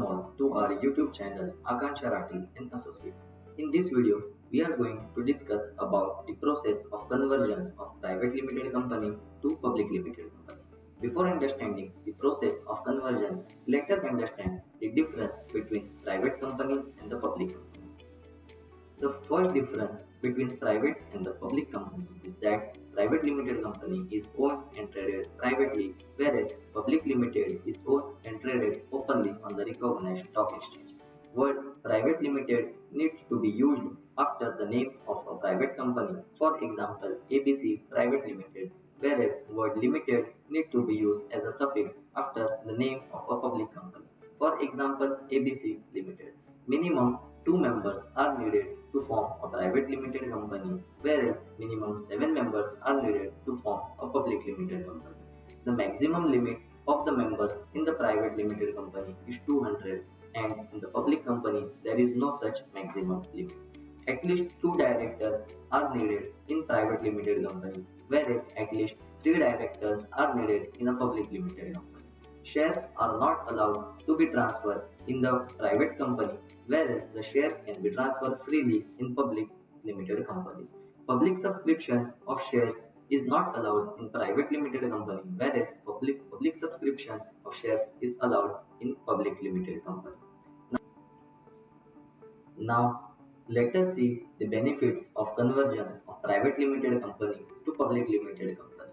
welcome all to our YouTube channel Akansha Rathi and Associates. In this video, we are going to discuss about the process of conversion of private limited company to public limited company. Before understanding the process of conversion, let us understand the difference between private company and the public company. The first difference between private and the public company is that private limited company is owned and traded privately, whereas public limited is owned and traded openly on the recognized stock exchange. Word private limited needs to be used after the name of a private company, for example ABC Private Limited, whereas word limited need to be used as a suffix after the name of a public company, for example ABC Limited. Minimum 2 members are needed to form a private limited company, whereas minimum 7 members are needed to form a public limited company. The maximum limit of the members in the private limited company is 200, and in the public company there is no such maximum limit. At least 2 directors are needed in private limited company, whereas at least 3 directors are needed in a public limited company. Shares are not allowed to be transferred in the private company, whereas the share can be transferred freely in public limited companies. Public subscription of shares is not allowed in private limited company, whereas public subscription of shares is allowed in public limited company. Now, let us see the benefits of conversion of private limited company to public limited company.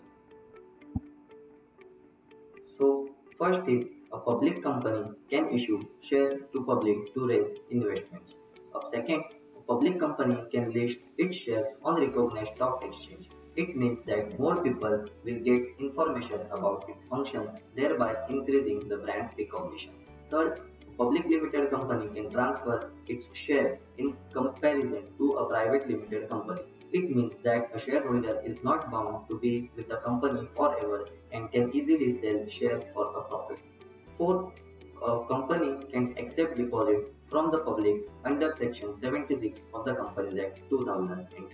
So, first is a public company can issue share to public to raise investments. Second, a public company can list its shares on recognized stock exchange. It means that more people will get information about its function, thereby increasing the brand recognition. Third, a public limited company can transfer its share in comparison to a private limited company. It means that a shareholder is not bound to be with the company forever and can easily sell shares for a profit. Fourth, a company can accept deposit from the public under Section 76 of the Companies Act 2013.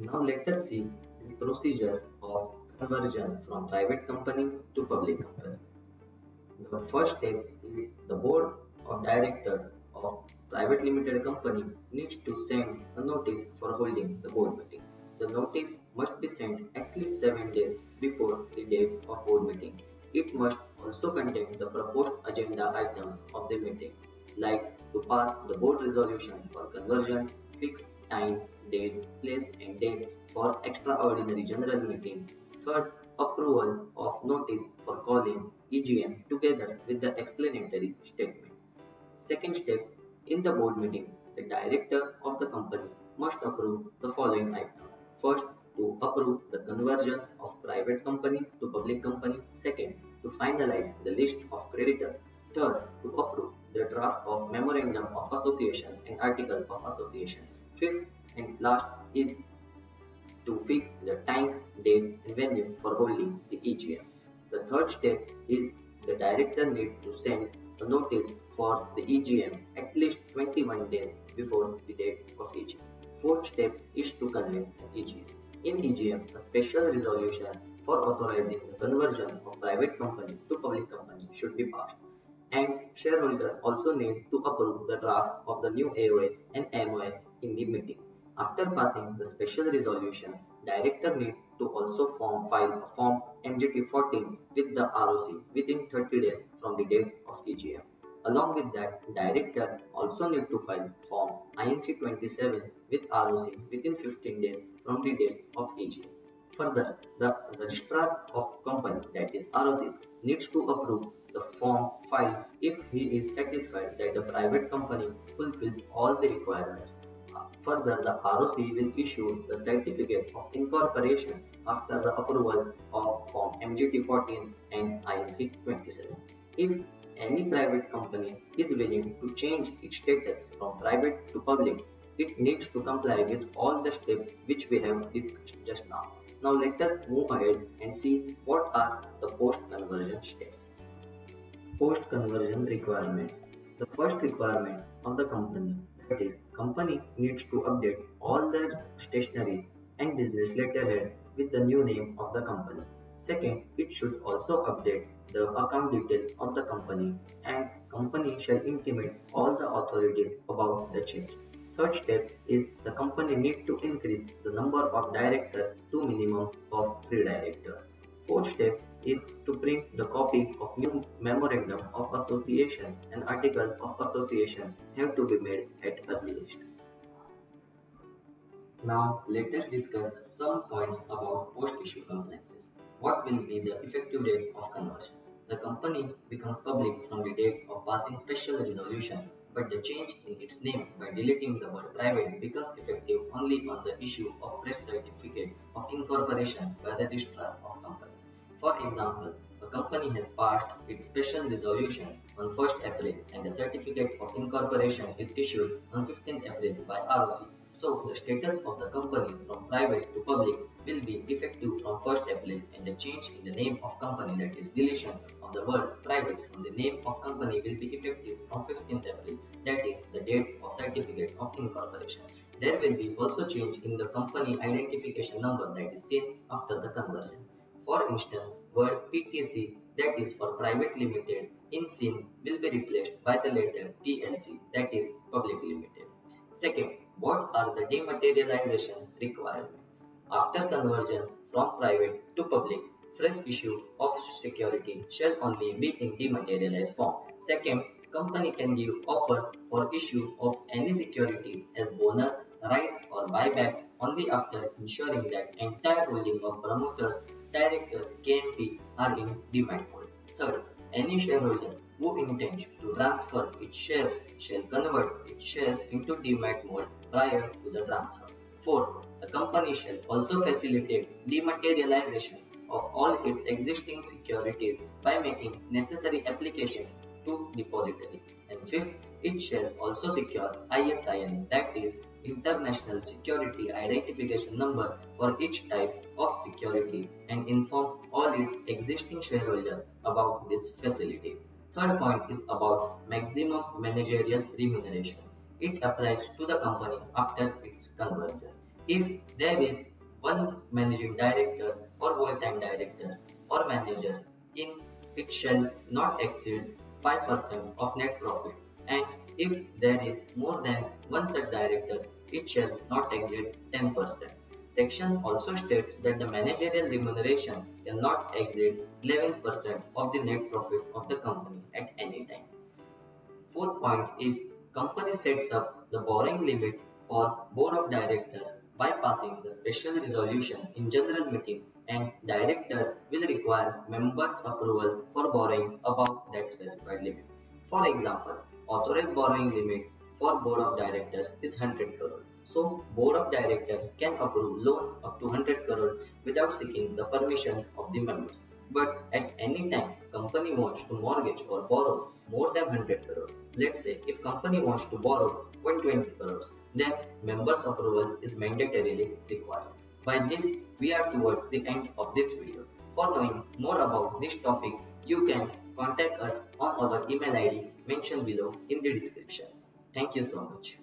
Now let us see the procedure of conversion from private company to public company. The first step is the board of directors of private limited company needs to send a notice for holding the board meeting. The notice must be sent at least 7 days before the date of board meeting. It must also contain the proposed agenda items of the meeting, like to pass the board resolution for conversion, fix time, date, place and date for extraordinary general meeting. Third, approval of notice for calling EGM together with the explanatory statement. Second step, in the board meeting, the director of the company must approve the following items. First, to approve the conversion of private company to public company. Second, to finalize the list of creditors. Third, to approve the draft of memorandum of association and article of association. Fifth and last is to fix the time, date and venue for holding the EGM. The third step is the director needs to send a notice for the EGM at least 21 days before the date of EGM. Fourth step is to convene an EGM. In EGM, a special resolution for authorizing the conversion of private company to public company should be passed. And shareholder also need to approve the draft of the new AOA and MOA in the meeting. After passing the special resolution, director need to also file a form MGT14 with the ROC within 30 days from the date of EGM. Along with that, director also need to file form INC27 with ROC within 15 days from the date of EGM. Further, the registrar of company, that is ROC, needs to approve the form filed if he is satisfied that the private company fulfills all the requirements. Further, the ROC will issue the certificate of incorporation after the approval of Form MGT14 and INC27. If any private company is willing to change its status from private to public, it needs to comply with all the steps which we have discussed just now. Now let us move ahead and see what are the post-conversion steps. Post-conversion requirements. The first requirement of the company, that is, company needs to update all their stationery and business letterhead with the new name of the company. Second, it should also update the account details of the company, and company shall intimate all the authorities about the change. Third step is the company need to increase the number of directors to minimum of 3 directors. Fourth step is to print the copy of new memorandum of association and article of association have to be made at earliest. Now let us discuss some points about post-issue compliances. What will be the effective date of conversion? The company becomes public from the date of passing special resolution, but the change in its name by deleting the word private becomes effective only on the issue of fresh certificate of incorporation by registrar of companies. For example, a company has passed its special resolution on 1st April and the certificate of incorporation is issued on 15th April by ROC. So, the status of the company from private to public will be effective from 1st April and the change in the name of company, that is deletion of the word private from the name of company, will be effective from 15th April, that is the date of certificate of incorporation. There will be also change in the company identification number, that is seen after the conversion. For instance, word PTC, that is for private limited, in SIN will be replaced by the letter PLC, that is public limited. Second, what are the dematerializations required? After conversion from private to public, fresh issue of security shall only be in dematerialized form. Second, company can give offer for issue of any security as bonus, rights or buyback only after ensuring that entire holding of promoters, directors, KMP are in demat mode. Third, any shareholder who intends to transfer its shares shall convert its shares into demat mode prior to the transfer. Fourth, the company shall also facilitate dematerialization of all its existing securities by making necessary application to depository. And fifth, it shall also secure ISIN, that is International Security Identification Number, for each type of security and inform all its existing shareholders about this facility. Third point is about maximum managerial remuneration. It applies to the company after its conversion. If there is one managing director or full-time director or manager in, it shall not exceed 5% of net profit, and if there is more than one such director, it shall not exceed 10%. Section also states that the managerial remuneration cannot exceed 11% of the net profit of the company at any time. Fourth point is company sets up the borrowing limit for board of directors by passing the special resolution in general meeting, and director will require members approval for borrowing above that specified limit. For example, authorized borrowing limit for board of directors is 100 crore. So board of directors can approve loan up to 100 crore without seeking the permission of the members. But at any time company wants to mortgage or borrow more than 100 crore. Let's say if company wants to borrow 120 crores, then members approval is mandatorily required. By this, we are towards the end of this video. For knowing more about this topic, you can contact us on our email ID mentioned below in the description. Thank you so much.